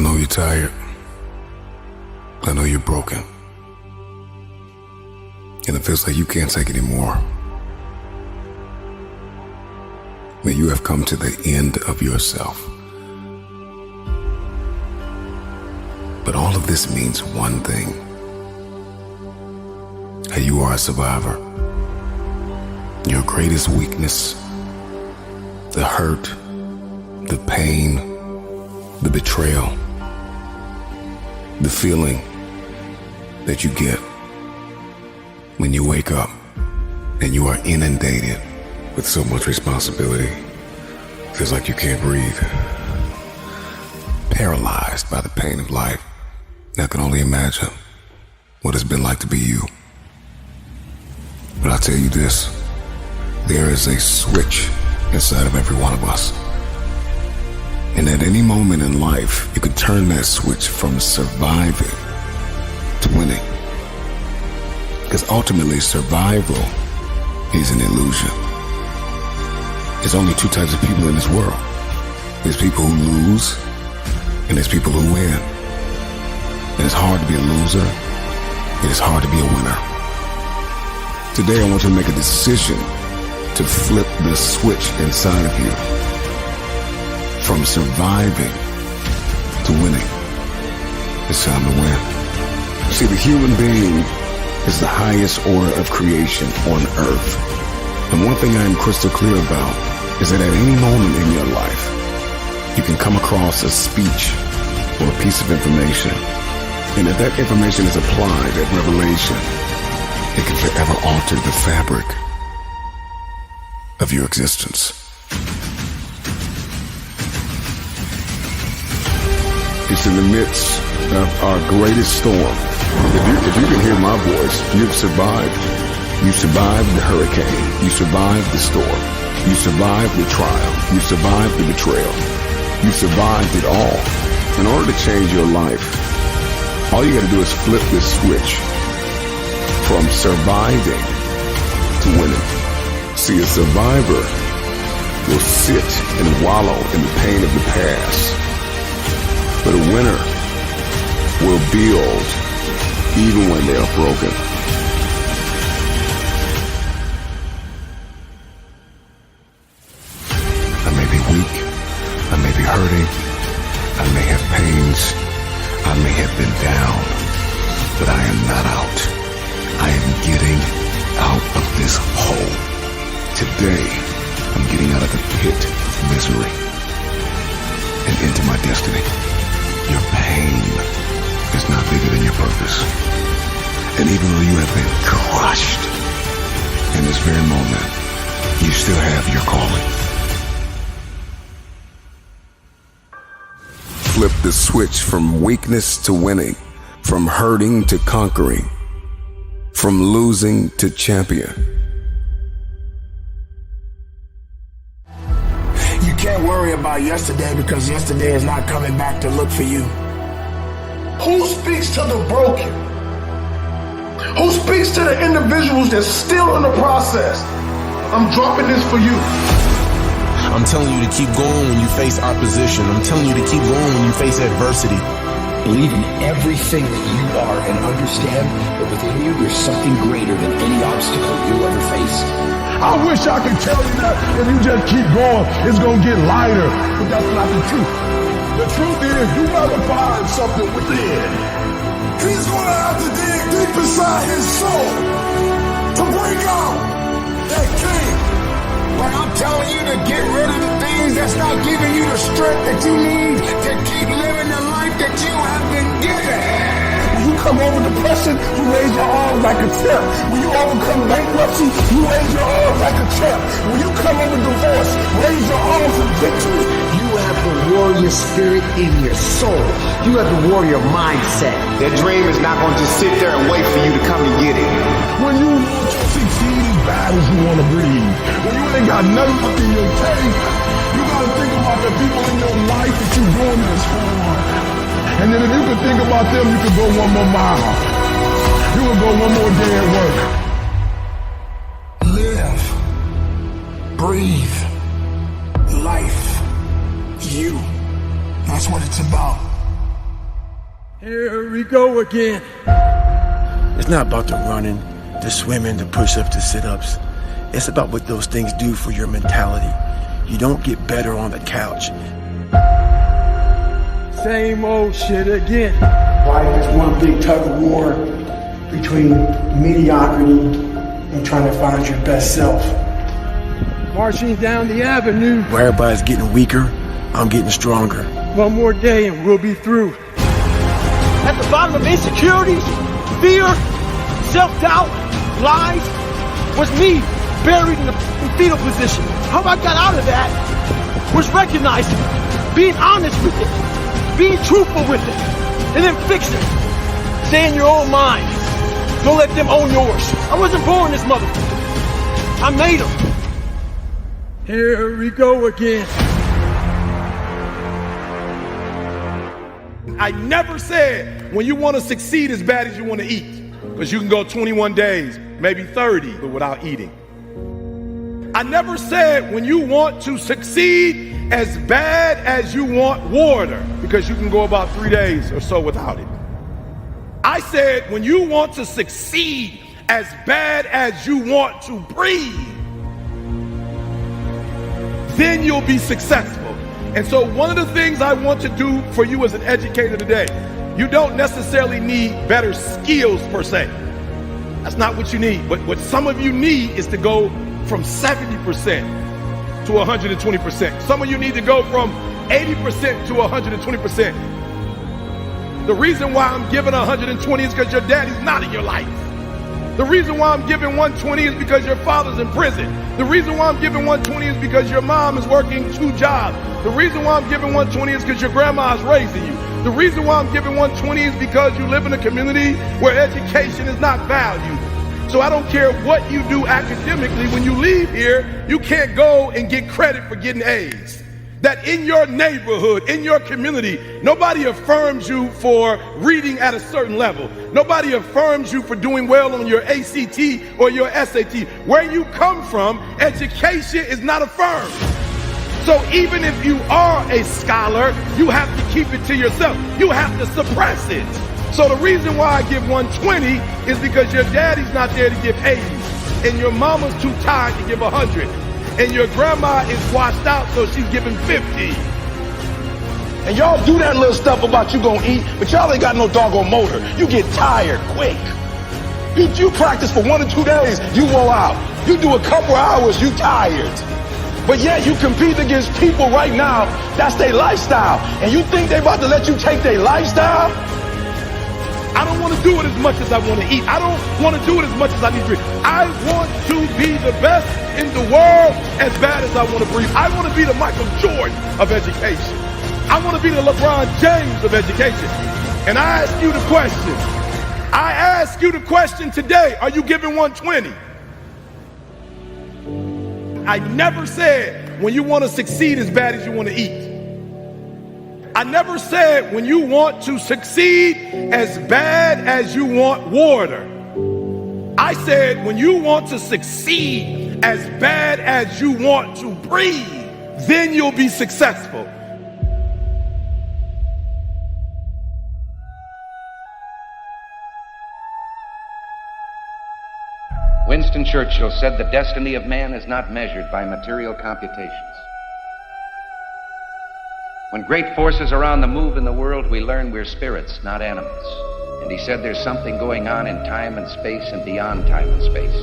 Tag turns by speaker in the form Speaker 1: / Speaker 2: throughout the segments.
Speaker 1: I know you're tired. I know you're broken. And it feels like you can't take any more. That you have come to the end of yourself. But all of this means one thing. That you are a survivor. Your greatest weakness, the hurt, the pain, the betrayal, the feeling that you get when you wake up and you are inundated with so much responsibility. Feels like you can't breathe. Paralyzed by the pain of life. I can only imagine what it's been like to be you. But I'll tell you this, there is a switch inside of every one of us. And at any moment in life, you can turn that switch from surviving to winning. Because ultimately, survival is an illusion. There's only two types of people in this world. There's people who lose, and there's people who win. And it's hard to be a loser. It is hard to be a winner. Today, I want you to make a decision to flip the switch inside of you from surviving to winning. It's time to win. See, the human being is the highest order of creation on earth. And one thing I am crystal clear about is that at any moment in your life, you can come across a speech or a piece of information. And if that information is applied at revelation, it can forever alter the fabric of your existence. It's in the midst of our greatest storm. If you can hear my voice, you've survived. You survived the hurricane. You survived the storm. You survived the trial. You survived the betrayal. You survived it all. In order to change your life, all you gotta do is flip this switch from surviving to winning. See, a survivor will sit and wallow in the pain of the past. But a winner will build even when they are broken. I may be weak, I may be hurting, I may have pains, I may have been down, but I am not out. I am getting out of this hole. Today, I'm getting out of the pit of misery and into my destiny. Your pain is not bigger than your purpose. And even though you have been crushed in this very moment, you still have your calling. Flip the switch from weakness to winning, from hurting to conquering, from losing to champion.
Speaker 2: You can't worry about yesterday because yesterday is not coming back to look for you.
Speaker 3: Who speaks to the broken? Who speaks to the individuals that's still in the process? I'm dropping this for you.
Speaker 4: I'm telling you to keep going when you face opposition. I'm telling you to keep going when you face adversity.
Speaker 5: Believe in everything that you are and understand that within you there's something greater than any obstacle you'll ever face.
Speaker 3: I wish I could tell you that if you just keep going, it's going to get lighter. But that's not the truth. The truth is, you gotta find something within. He's going to have to dig deep inside his soul to bring out that king.
Speaker 2: But I'm telling you to get rid of the things that's not giving you the strength that you need to keep living the life that you have been given.
Speaker 3: When you come over depression, you raise your arms like a champ. When you overcome bankruptcy, you raise your arms like a champ. When you come over divorce, raise your arms in victory.
Speaker 6: You have the warrior spirit in your soul. You have the warrior mindset.
Speaker 7: That dream is not going to just sit there and wait for you to come and get it.
Speaker 3: When you want to succeed as bad as you want to breathe, when you ain't got nothing up in your tank, you got to think about the people in your life that you're doing this for. And then if you could think about them, you could go one more mile. You would go one more day at work.
Speaker 2: Live. Breathe. Life. You. That's what it's about.
Speaker 8: Here we go again.
Speaker 9: It's not about the running, the swimming, the push-ups, the sit-ups. It's about what those things do for your mentality. You don't get better on the couch.
Speaker 8: Same old shit again.
Speaker 6: Life is one big tug of war between mediocrity and trying to find your best self.
Speaker 8: Marching down the avenue.
Speaker 9: Where everybody's getting weaker, I'm getting stronger.
Speaker 8: One more day and we'll be through.
Speaker 10: At the bottom of insecurities, fear, self-doubt, lies, was me buried in the fetal position. How I got out of that was recognizing, being honest with it, being truthful with it, and then fix it. Stay in your own mind. Don't let them own yours. I wasn't born this motherfucker. I made them.
Speaker 8: Here we go again.
Speaker 3: I never said when you want to succeed as bad as you want to eat, because you can go 21 days, maybe 30, but without eating. I never said when you want to succeed as bad as you want water, because you can go about 3 days or so without it. I said when you want to succeed as bad as you want to breathe, then you'll be successful. And so one of the things I want to do for you as an educator today, you don't necessarily need better skills per se. That's not what you need. But what some of you need is to go from 70% to 120%. Some of you need to go from 80% to 120%. The reason why I'm giving 120 is because your daddy's not in your life. The reason why I'm giving 120 is because your father's in prison. The reason why I'm giving 120 is because your mom is working 2 jobs. The reason why I'm giving 120 is because your grandma is raising you. The reason why I'm giving 120 is because you live in a community where education is not valued. So I don't care what you do academically, when you leave here, you can't go and get credit for getting A's. That in your neighborhood, in your community, nobody affirms you for reading at a certain level. Nobody affirms you for doing well on your ACT or your SAT. Where you come from, education is not affirmed. So even if you are a scholar, you have to keep it to yourself. You have to suppress it. So the reason why I give 120 is because your daddy's not there to give 80, and your mama's too tired to give 100. And your grandma is washed out, so she's giving 50.
Speaker 9: And y'all do that little stuff about you gonna eat, but y'all ain't got no doggone motor. You get tired quick. You practice for 1 or 2 days, you roll out. You do a couple hours, you tired. But yet you compete against people right now, that's their lifestyle. And you think they about to let you take their lifestyle?
Speaker 3: I don't want to do it as much as I want to eat. I don't want to do it as much as I need to drink. I want to be the best in the world as bad as I want to breathe. I want to be the Michael Jordan of education. I want to be the LeBron James of education. And I ask you the question. I ask you the question today. Are you giving 120? I never said when you want to succeed as bad as you want to eat. I never said when you want to succeed as bad as you want water. I said when you want to succeed as bad as you want to breathe, then you'll be successful.
Speaker 11: Winston Churchill said the destiny of man is not measured by material computations. When great forces are on the move in the world, we learn we're spirits, not animals. And he said there's something going on in time and space and beyond time and space,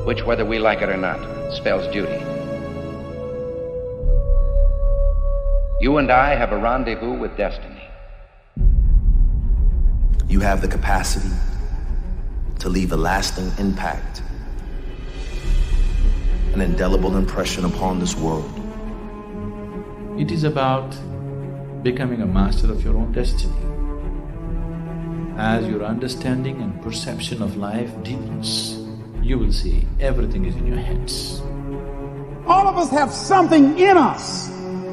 Speaker 11: which, whether we like it or not, spells duty. You and I have a rendezvous with destiny.
Speaker 12: You have the capacity to leave a lasting impact, an indelible impression upon this world.
Speaker 13: It is about becoming a master of your own destiny. As your understanding and perception of life deepens, you will see everything is in your hands.
Speaker 14: All of us have something in us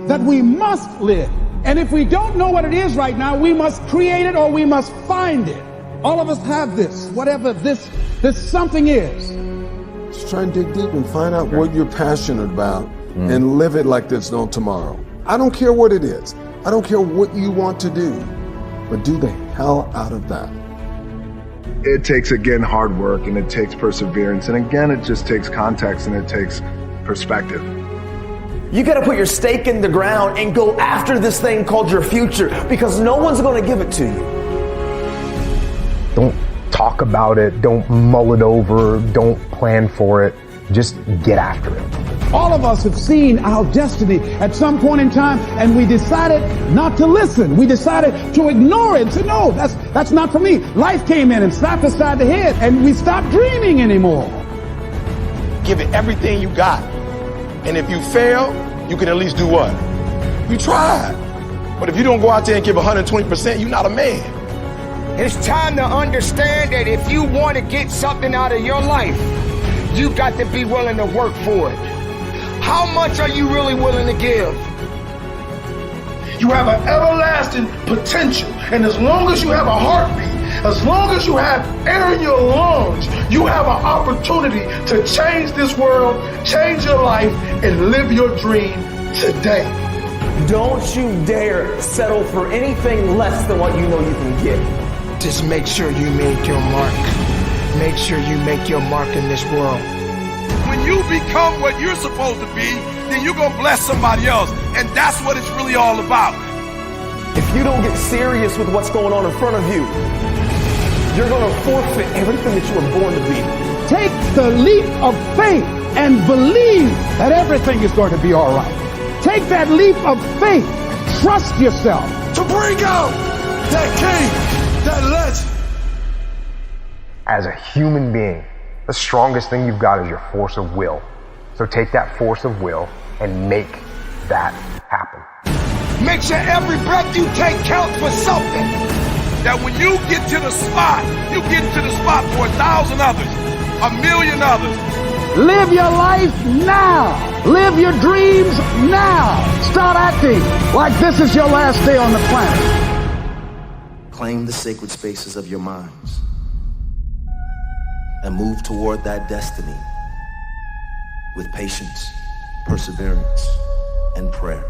Speaker 14: that we must live. And if we don't know what it is right now, we must create it or we must find it. All of us have this, whatever this something is.
Speaker 15: Just try and dig deep and find out what you're passionate about and live it like there's no tomorrow. I don't care what it is. I don't care what you want to do. but do the hell out of that.
Speaker 3: It takes, again, hard work, and it takes perseverance. And again, it just takes context, and it takes perspective.
Speaker 16: You got to put your stake in the ground and go after this thing called your future, because no one's going to give it to you.
Speaker 17: Don't talk about it. Don't mull it over. Don't plan for it. Just get after it.
Speaker 14: All of us have seen our destiny at some point in time, and we decided not to listen. We decided to ignore it and say, no, that's not for me. Life came in and slapped us side the head, and we stopped dreaming anymore.
Speaker 9: Give it everything you got. And if you fail, you can at least do what? You tried. But if you don't go out there and give 120%, you're not a man.
Speaker 2: It's time to understand that if you want to get something out of your life, you got to be willing to work for it. How much are you really willing to give?
Speaker 9: You have an everlasting potential. And as long as you have a heartbeat, as long as you have air in your lungs, you have an opportunity to change this world, change your life, and live your dream today.
Speaker 16: Don't you dare settle for anything less than what you know you can get.
Speaker 2: Just make sure you make your mark. Make sure you make your mark in this world.
Speaker 9: When you become what you're supposed to be, then you're going to bless somebody else. And that's what it's really all about.
Speaker 16: If you don't get serious with what's going on in front of you, you're going to forfeit everything that you were born to be.
Speaker 14: Take the leap of faith and believe that everything is going to be all right. Take that leap of faith. Trust yourself.
Speaker 9: To bring out that king, that legend.
Speaker 17: As a human being, the strongest thing you've got is your force of will. So take that force of will and make that happen.
Speaker 2: Make sure every breath you take counts for something.
Speaker 9: That when you get to the spot, you get to the spot for 1,000 others, 1,000,000 others.
Speaker 14: Live your life now. Live your dreams now. Start acting like this is your last day on the planet.
Speaker 12: Claim the sacred spaces of your minds and move toward that destiny with patience, perseverance, and prayer.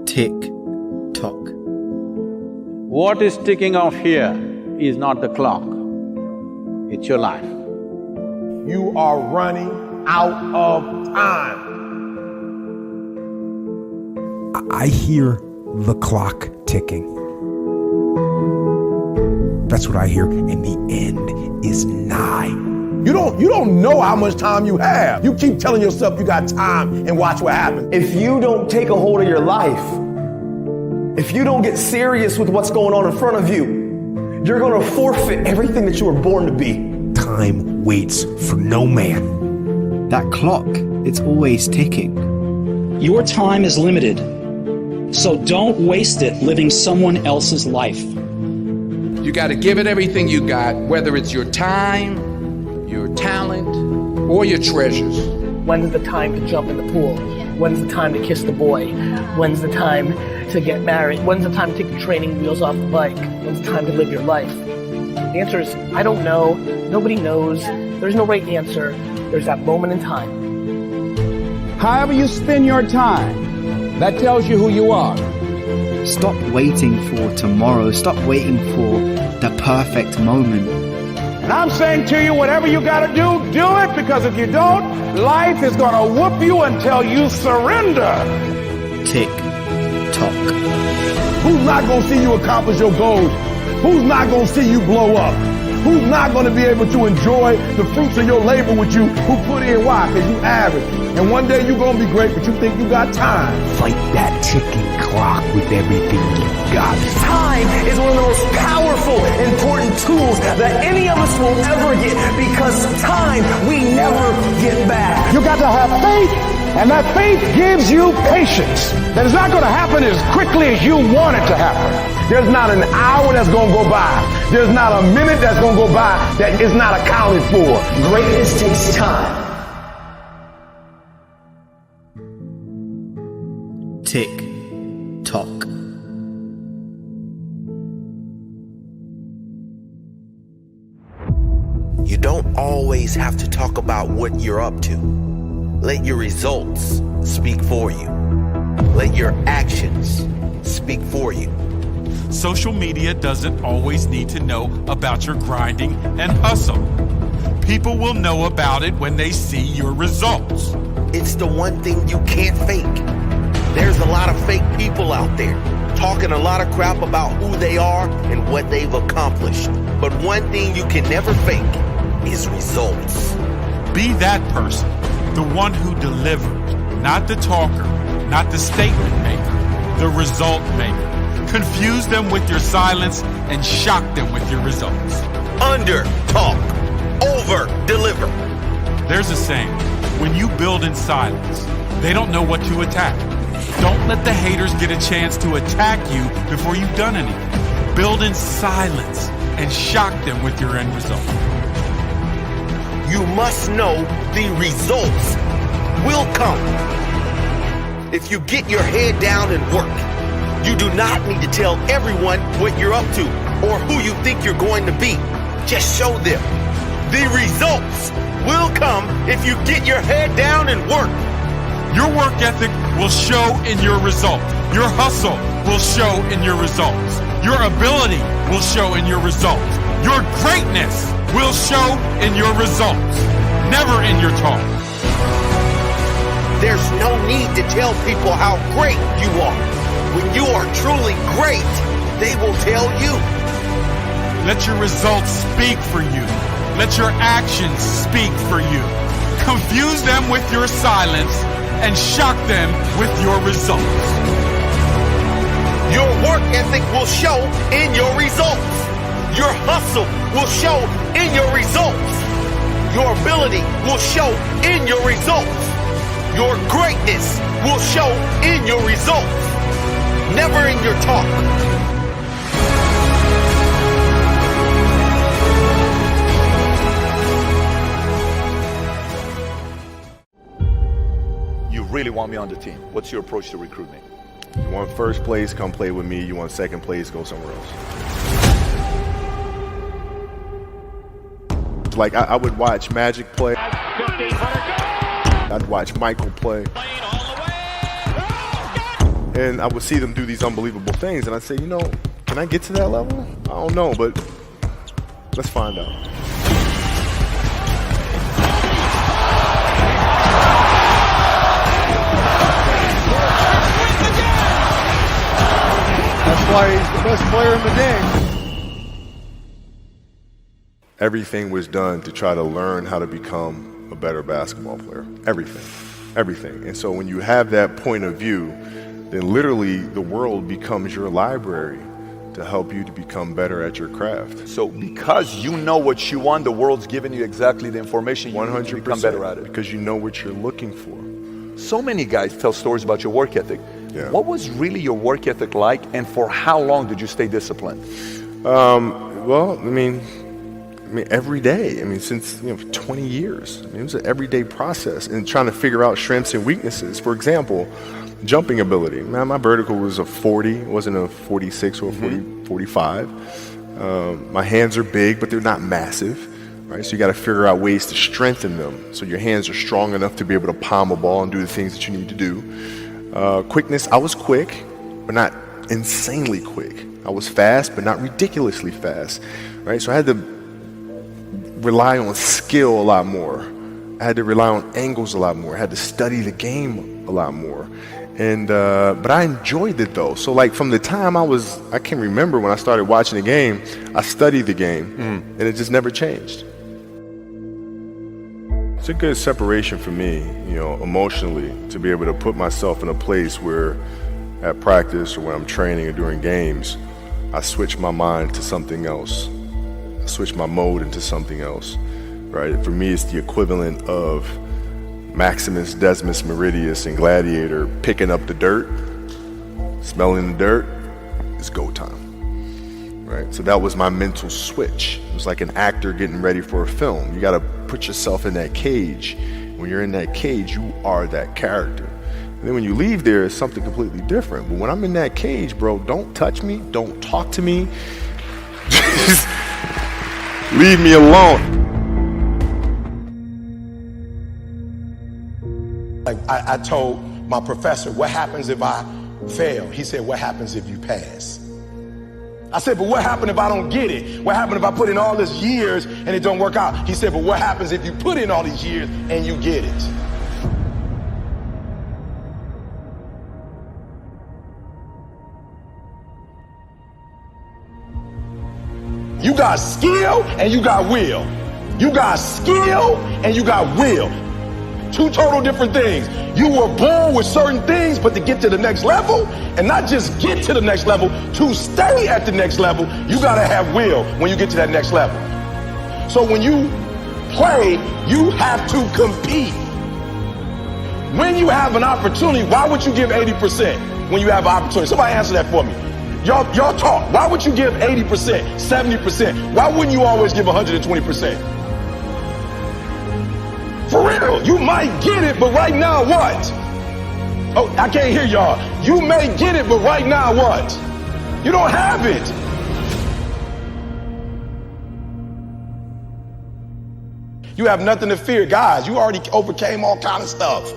Speaker 13: Tick tock. What is ticking off here is not the clock, it's your life.
Speaker 9: You are running out of time.
Speaker 18: I hear the clock ticking. That's what I hear, and the end is nigh.
Speaker 9: You don't know how much time you have. You keep telling yourself you got time and watch what happens.
Speaker 16: If you don't take a hold of your life, if you don't get serious with what's going on in front of you, you're going to forfeit everything that you were born to be.
Speaker 18: Time waits for no man.
Speaker 19: That clock, it's always ticking.
Speaker 20: Your time is limited, so don't waste it living someone else's life.
Speaker 21: You got to give it everything you got, whether it's your time, your talent, or your treasures.
Speaker 22: When's the time to jump in the pool? When's the time to kiss the boy? When's the time to get married? When's the time to take the training wheels off the bike? When's the time to live your life? The answer is, I don't know. Nobody knows. There's no right answer. There's that moment in time.
Speaker 14: However you spend your time, that tells you who you are.
Speaker 19: Stop waiting for tomorrow. Stop waiting for the perfect moment.
Speaker 14: And I'm saying to you, whatever you gotta do it, because if you don't, life is gonna whoop you until you surrender.
Speaker 19: Tick tock.
Speaker 9: Who's not gonna see you accomplish your goals? Who's not gonna see you blow up? Who's not gonna be able to enjoy the fruits of your labor with you? Who put in why? Because you average. And one day you're gonna be great, but you think you got time.
Speaker 18: Fight that ticking clock with everything you got.
Speaker 16: Time is one of the most powerful, important tools that any of us will ever get, because time we never get back.
Speaker 14: You got to have faith, and that faith gives you patience. That is not going to happen as quickly as you want it to happen.
Speaker 9: There's not an hour that's gonna go by. There's not a minute that's gonna go by that is not accounted for.
Speaker 16: Greatness takes time.
Speaker 19: Tick tock.
Speaker 12: You don't always have to talk about what you're up to.
Speaker 1: Let your results speak for you. Let your actions speak for you.
Speaker 4: Social media doesn't always need to know about your grinding and hustle. People will know about it when they see your results.
Speaker 1: It's the one thing you can't fake. There's a lot of fake people out there talking a lot of crap about who they are and what they've accomplished. But one thing you can never fake is results.
Speaker 4: Be that person, the one who delivers, not the talker, not the statement maker, the result maker. Confuse them with your silence and shock them with your results.
Speaker 1: Under talk, over deliver.
Speaker 4: There's a saying, when you build in silence, they don't know what to attack. Don't let the haters get a chance to attack you before you've done anything. Build in silence and shock them with your end result.
Speaker 1: You must know the results will come. If you get your head down and work, you do not need to tell everyone what you're up to or who you think you're going to be. Just show them. The results will come if you get your head down and work.
Speaker 4: Your work ethic will show in your result. Your hustle will show in your results. Your ability will show in your results. Your greatness will show in your results, never in your talk.
Speaker 1: There's no need to tell people how great you are. When you are truly great, they will tell you.
Speaker 4: Let your results speak for you. Let your actions speak for you. Confuse them with your silence and shock them with your results.
Speaker 1: Your work ethic will show in your results. Your hustle will show in your results. Your ability will show in your results. Your greatness will show in your results, never in your talk.
Speaker 23: You really want me on the team. What's your approach to recruitment?
Speaker 24: You want first place, come play with me. You want second place, go somewhere else. Like, I would watch Magic play. I'd watch Michael play. And I would see them do these unbelievable things. And I'd say, you know, can I get to that level? I don't know, but let's find out.
Speaker 8: That's why he's the best player in the game.
Speaker 24: Everything was done to try to learn how to become a better basketball player. Everything. And so when you have that point of view, then literally the world becomes your library to help you to become better at your craft.
Speaker 23: So because you know what you want, the world's giving you exactly the information you need to become better at it.
Speaker 24: Because you know what you're looking for.
Speaker 23: So many guys tell stories about your work ethic.
Speaker 24: Yeah.
Speaker 23: What was really your work ethic like, and for how long did you stay disciplined?
Speaker 24: Well, I mean, every day. I mean, since 20 years. I mean, it was an everyday process and trying to figure out strengths and weaknesses. For example, jumping ability. Man, my vertical was a 40, it wasn't a 46 or a 45. My hands are big, but they're not massive, right? So you got to figure out ways to strengthen them so your hands are strong enough to be able to palm a ball and do the things that you need to do. Quickness, I was quick, but not insanely quick. I was fast, but not ridiculously fast, right? So I had to rely on skill a lot more. I had to rely on angles a lot more. I had to study the game a lot more. And but I enjoyed it though. So like from the time I can remember when I started watching the game, I studied the game and it just never changed. It's a good separation for me, emotionally, to be able to put myself in a place where at practice or when I'm training or during games, I switch my mind to something else. I switch my mode into something else, right? For me, it's the equivalent of Maximus Decimus Meridius in Gladiator picking up the dirt, smelling the dirt. It's go time, right? So that was my mental switch. It was like an actor getting ready for a film. You got to put yourself in that cage. When you're in that cage, you are that character. And then when you leave there, it's something completely different. But when I'm in that cage, bro, don't touch me, don't talk to me. Just leave me alone.
Speaker 9: Like I told my professor, what happens if I fail? He said, what happens if you pass? I said, but what happens if I don't get it? What happens if I put in all these years and it don't work out? He said, but what happens if you put in all these years and you get it? You got skill and you got will. You got skill and you got will. Two total different things. You were born with certain things, but to get to the next level, and not just get to the next level, to stay at the next level, you gotta have will when you get to that next level. So when you play, you have to compete. When you have an opportunity, why would you give 80% when you have an opportunity? Somebody answer that for me. Y'all talk. Why would you give 80%, 70%? Why wouldn't you always give 120%? For real, you might get it, but right now what? Oh, I can't hear y'all. You may get it, but right now what? You don't have it. You have nothing to fear. Guys, you already overcame all kind of stuff.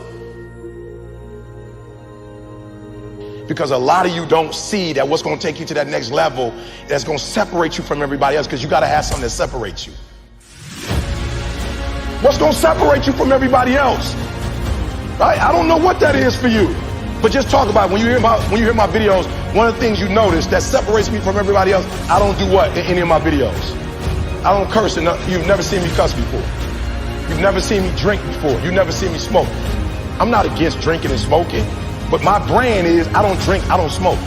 Speaker 9: Because a lot of you don't see that what's going to take you to that next level that's going to separate you from everybody else, because you got to have something that separates you. What's going to separate you from everybody else? Right? I don't know what that is for you, but just talk about it. When you hear my videos, one of the things you notice that separates me from everybody else, I don't do what in any of my videos? I don't curse. You've never seen me cuss before. You've never seen me drink before. You've never seen me smoke. I'm not against drinking and smoking, but my brand is I don't drink, I don't smoke.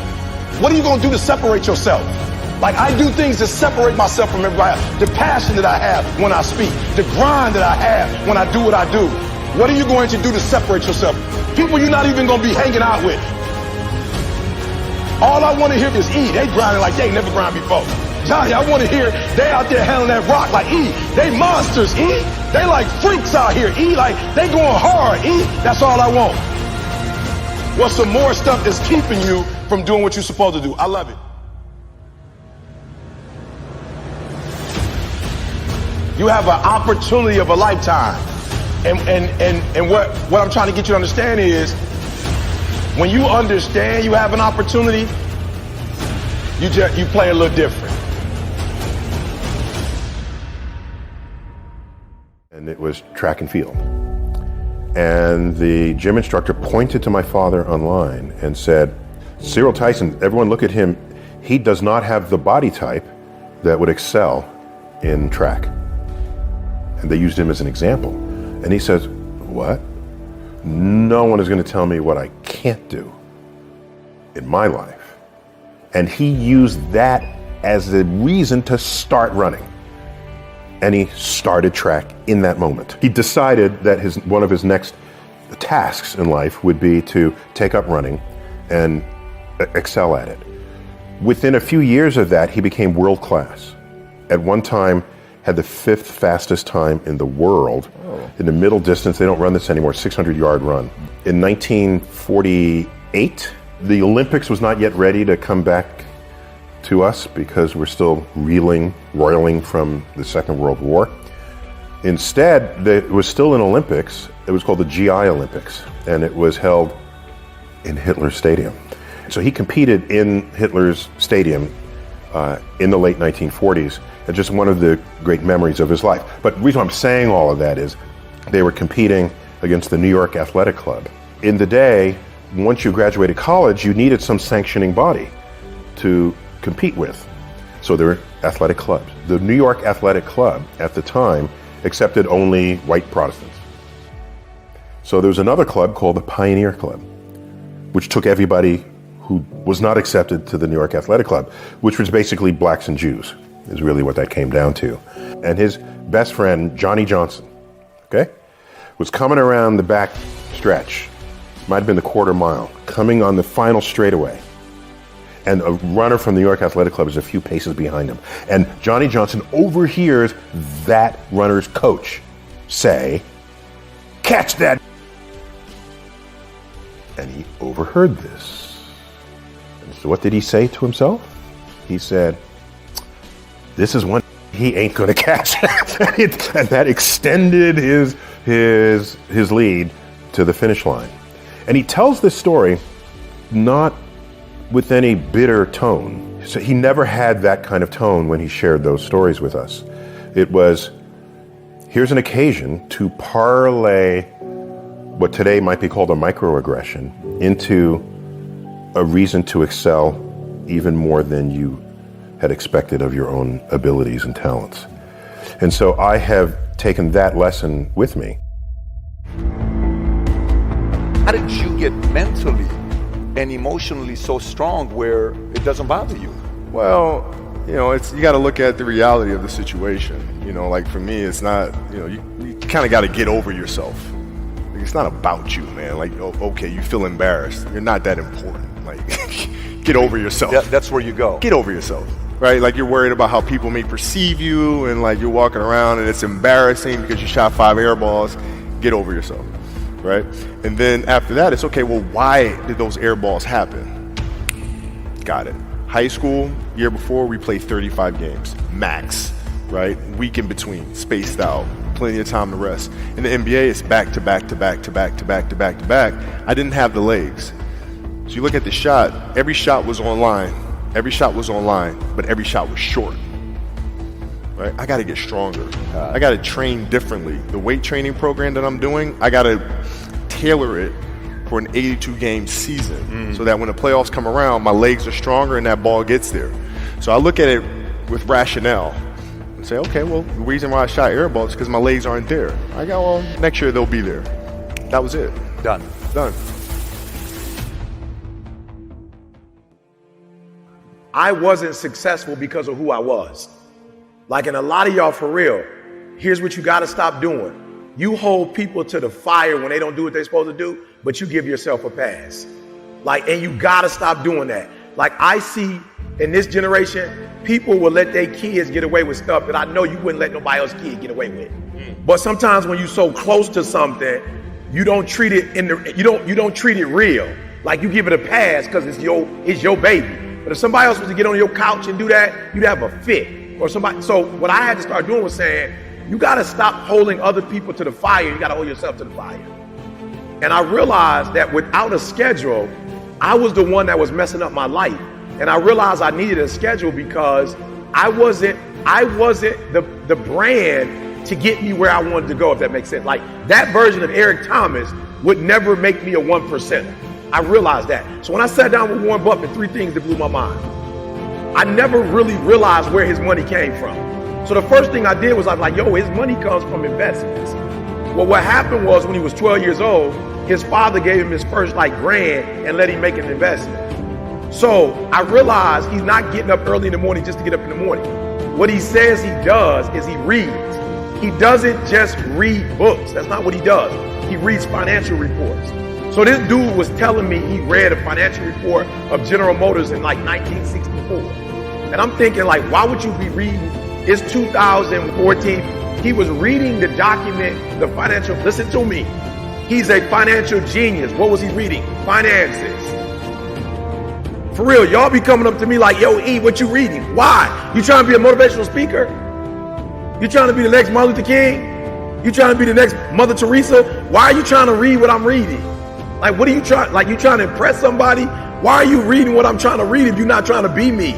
Speaker 9: What are you going to do to separate yourself? Like, I do things to separate myself from everybody else. The passion that I have when I speak, the grind that I have when I do what I do. What are you going to do to separate yourself? People you're not even going to be hanging out with. All I want to hear is E. They grinding like they never grind before. Johnny, I want to hear they out there handling that rock like E. They monsters, E. They like freaks out here, E. Like, they going hard, E. That's all I want. What's some more stuff that's keeping you from doing what you're supposed to do? I love it. You have an opportunity of a lifetime. And what I'm trying to get you to understand is, when you understand you have an opportunity, you play a little different.
Speaker 24: And it was track and field. And the gym instructor pointed to my father online and said, Cyril Tyson, everyone look at him. He does not have the body type that would excel in track. And they used him as an example. And he says, what? No one is going to tell me what I can't do in my life. And he used that as a reason to start running. And he started track in that moment. He decided that one of his next tasks in life would be to take up running and excel at it. Within a few years of that, he became world class. At one time, had the 5th fastest time in the world. In the middle distance, they don't run this anymore, 600-yard run. In 1948, the Olympics was not yet ready to come back to us because we're still roiling from the Second World War. Instead, there was still an Olympics. It was called the GI Olympics, and it was held in Hitler's Stadium. So he competed in Hitler's Stadium in the late 1940s. It's just one of the great memories of his life. But the reason I'm saying all of that is they were competing against the New York Athletic Club. In the day, once you graduated college, you needed some sanctioning body to compete with. So there were athletic clubs. The New York Athletic Club at the time accepted only white Protestants. So there was another club called the Pioneer Club, which took everybody who was not accepted to the New York Athletic Club, which was basically blacks and Jews, is really what that came down to. And his best friend, Johnny Johnson, was coming around the back stretch, might have been the quarter mile, coming on the final straightaway. And a runner from the New York Athletic Club is a few paces behind him. And Johnny Johnson overhears that runner's coach say, "Catch that!" And he overheard this. And so what did he say to himself? He said, "This is one he ain't gonna catch." And that extended his lead
Speaker 5: to the finish line. And he tells this story not with any bitter tone. So he never had that kind of tone when he shared those stories with us. It was, here's an occasion to parlay what today might be called a microaggression into a reason to excel even more than you had expected of your own abilities and talents. And so I have taken that lesson with me.
Speaker 23: How did you get mentally and emotionally so strong where it doesn't bother you?
Speaker 24: Well, you know, you got to look at the reality of the situation. You know, like for me, it's not, you know, you kind of got to get over yourself. Like, it's not about you, man. Like, okay, you feel embarrassed. You're not that important. Like, get over yourself.
Speaker 23: That's where you go.
Speaker 24: Get over yourself, right? Like, you're worried about how people may perceive you, and like you're walking around and it's embarrassing because you shot 5 air balls. Get over yourself, right? And then after that, it's okay, well, why did those air balls happen? Got it. High school, year before, we played 35 games, max, right? Week in between, spaced out, plenty of time to rest. In the NBA, it's back to back to back to back to back to back to back. I didn't have the legs. So you look at the shot, every shot was online. Every shot was online, but every shot was short, right? I got to get stronger. I got to train differently. The weight training program that I'm doing, I got to tailor it for an 82-game season so that when the playoffs come around, my legs are stronger and that ball gets there. So I look at it with rationale and say, okay, well, the reason why I shot air balls is because my legs aren't there. I go, well, next year they'll be there. That was it.
Speaker 23: Done.
Speaker 9: I wasn't successful because of who I was. Like, and a lot of y'all, for real, here's what you got to stop doing. You hold people to the fire when they don't do what they're supposed to do, but you give yourself a pass. Like, and you got to stop doing that. Like, I see in this generation, people will let their kids get away with stuff that I know you wouldn't let nobody else's kid get away with. But sometimes when you're so close to something, you don't treat it you don't treat it real. Like, you give it a pass because it's your baby. But if somebody else was to get on your couch and do that, you'd have a fit. Or somebody. So what I had to start doing was saying, you got to stop holding other people to the fire. You got to hold yourself to the fire. And I realized that without a schedule, I was the one that was messing up my life. And I realized I needed a schedule because I wasn't the brand to get me where I wanted to go, if that makes sense. Like, that version of Eric Thomas would never make me a 1%er. I realized that. So when I sat down with Warren Buffett, 3 things that blew my mind. I never really realized where his money came from. So the first thing I did was I was like, yo, his money comes from investments. Well, what happened was when he was 12 years old, his father gave him his first $1,000 and let him make an investment. So I realized he's not getting up early in the morning just to get up in the morning. What he says he does is he reads. He doesn't just read books. That's not what he does. He reads financial reports. So this dude was telling me he read a financial report of General Motors in like 1964. And I'm thinking, like, why would you be reading? It's 2014. He was reading the document, the financial, listen to me. He's a financial genius. What was he reading? Finances. For real, y'all be coming up to me like, yo, E, what you reading? Why? You trying to be a motivational speaker? You trying to be the next Martin Luther King? You trying to be the next Mother Teresa? Why are you trying to read what I'm reading? Like, what are you trying, like, you trying to impress somebody? Why are you reading what I'm trying to read if you're not trying to be me?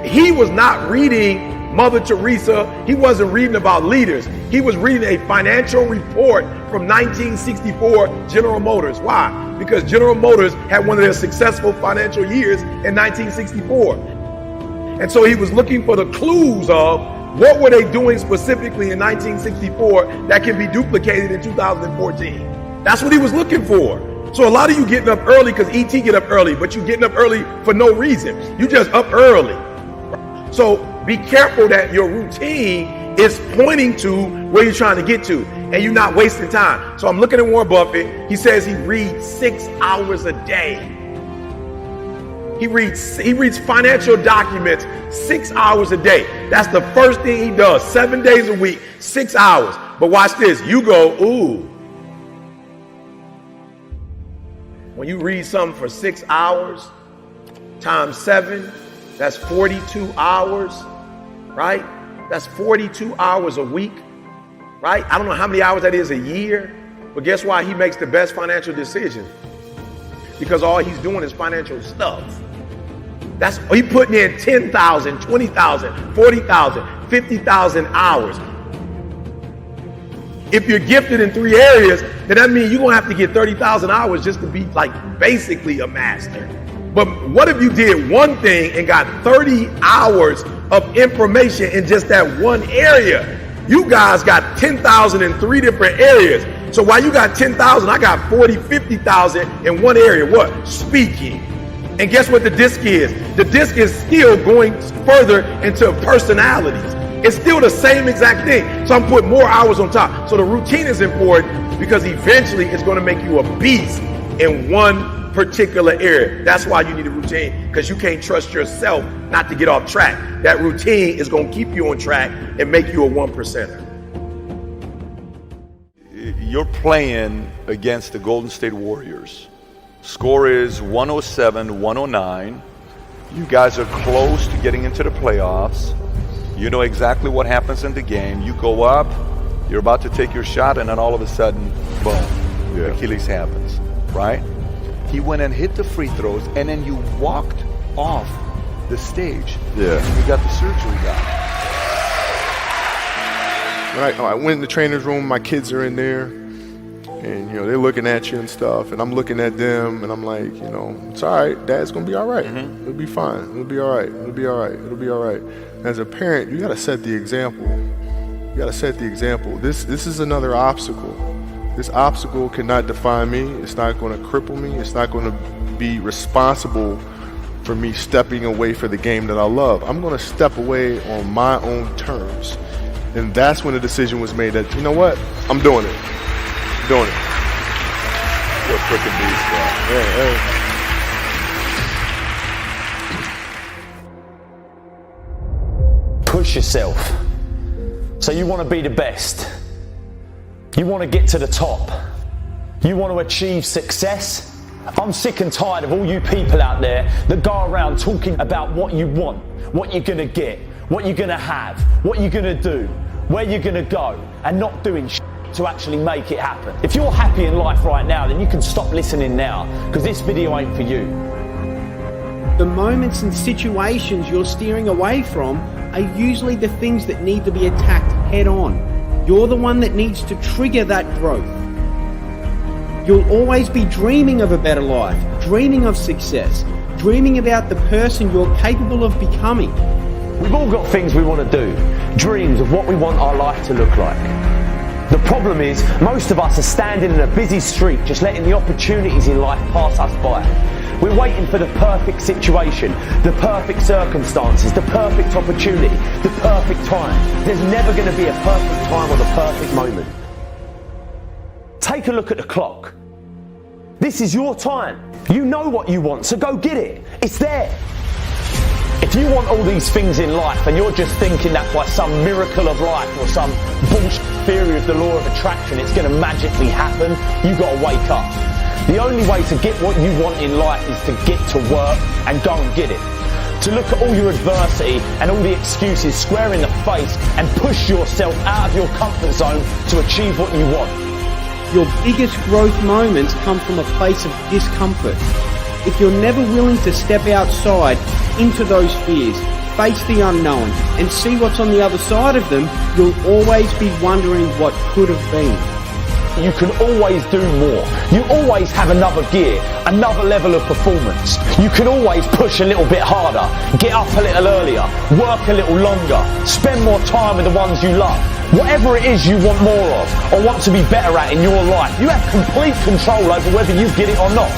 Speaker 9: He was not reading Mother Teresa. He wasn't reading about leaders. He was reading a financial report from 1964 General Motors. Why? Because General Motors had one of their successful financial years in 1964. And so he was looking for the clues of what were they doing specifically in 1964 that can be duplicated in 2014. That's what he was looking for. So a lot of you getting up early because ET get up early, but you getting up early for no reason. You just up early. So be careful that your routine is pointing to where you're trying to get to and you're not wasting time. So I'm looking at Warren Buffett. He says he reads 6 hours a day. He reads financial documents 6 hours a day. That's the first thing he does, 7 days a week, 6 hours. But watch this. You go, ooh. When you read something for 6 hours times 7, that's 42 hours, right? That's 42 hours a week, right? I don't know how many hours that is a year.
Speaker 6: But guess why he makes the best financial decision? Because all he's doing is financial stuff. He putting in 10,000, 20,000, 40,000, 50,000 hours. If you're gifted in 3 areas, then that means you're gonna have to get 30,000 hours just to be like basically a master. But what if you did one thing and got 30 hours of information in just that one area? You guys got 10,000 in 3 different areas. So while you got 10,000, I got 40, 50,000 in one area. What? Speaking. And guess what the disc is? The disc is still going further into personalities. It's still the same exact thing. So I'm putting more hours on top. So the routine is important because eventually it's going to make you a beast in one particular area. That's why you need a routine, because you can't trust yourself not to get off track. That routine is going to keep you on track and make you a 1%er.
Speaker 23: You're playing against the Golden State Warriors. Score is 107-109. You guys are close to getting into the playoffs. You know exactly what happens in the game. You go up, you're about to take your shot, and then all of a sudden, boom, Achilles happens, right? He went and hit the free throws, and then you walked off the stage.
Speaker 24: Yeah.
Speaker 23: And you got the surgery done.
Speaker 24: I went in the trainer's room, my kids are in there, and they're looking at you and stuff, and I'm looking at them, and I'm like, it's all right, Dad's gonna be all right. It'll be fine. It'll be all right. It'll be all right. It'll be all right. As a parent, you gotta set the example. You gotta set the example. This is another obstacle. This obstacle cannot define me. It's not gonna cripple me. It's not gonna be responsible for me stepping away for the game that I love. I'm gonna step away on my own terms. And that's when the decision was made that, you know what? I'm doing it. I'm doing it.
Speaker 23: You're a freaking beast, bro.
Speaker 24: Yeah.
Speaker 7: Push yourself. So you want to be the best. You want to get to the top. You want to achieve success. I'm sick and tired of all you people out there that go around talking about what you want, what you're going to get, what you're going to have, what you're going to do, where you're going to go, and not doing shit to actually make it happen. If you're happy in life right now, then you can stop listening now, because this video ain't for you.
Speaker 10: The moments and situations you're steering away from are usually the things that need to be attacked head on. You're the one that needs to trigger that growth. You'll always be dreaming of a better life, dreaming of success, dreaming about the person you're capable of becoming.
Speaker 7: We've all got things we want to do, dreams of what we want our life to look like. The problem is, most of us are standing in a busy street just letting the opportunities in life pass us by. We're waiting for the perfect situation, the perfect circumstances, the perfect opportunity, the perfect time. There's never going to be a perfect time or the perfect moment. Take a look at the clock. This is your time. You know what you want, so go get it. It's there. If you want all these things in life and you're just thinking that by some miracle of life or some bullshit theory of the law of attraction it's going to magically happen, you've got to wake up. The only way to get what you want in life is to get to work and go and get it. To look at all your adversity and all the excuses square in the face and push yourself out of your comfort zone to achieve what you want.
Speaker 10: Your biggest growth moments come from a place of discomfort. If you're never willing to step outside into those fears, face the unknown, and see what's on the other side of them, you'll always be wondering what could have been.
Speaker 7: You can always do more. You always have another gear, another level of performance. You can always push a little bit harder, get up a little earlier, work a little longer, spend more time with the ones you love. Whatever it is you want more of or want to be better at in your life, you have complete control over whether you get it or not.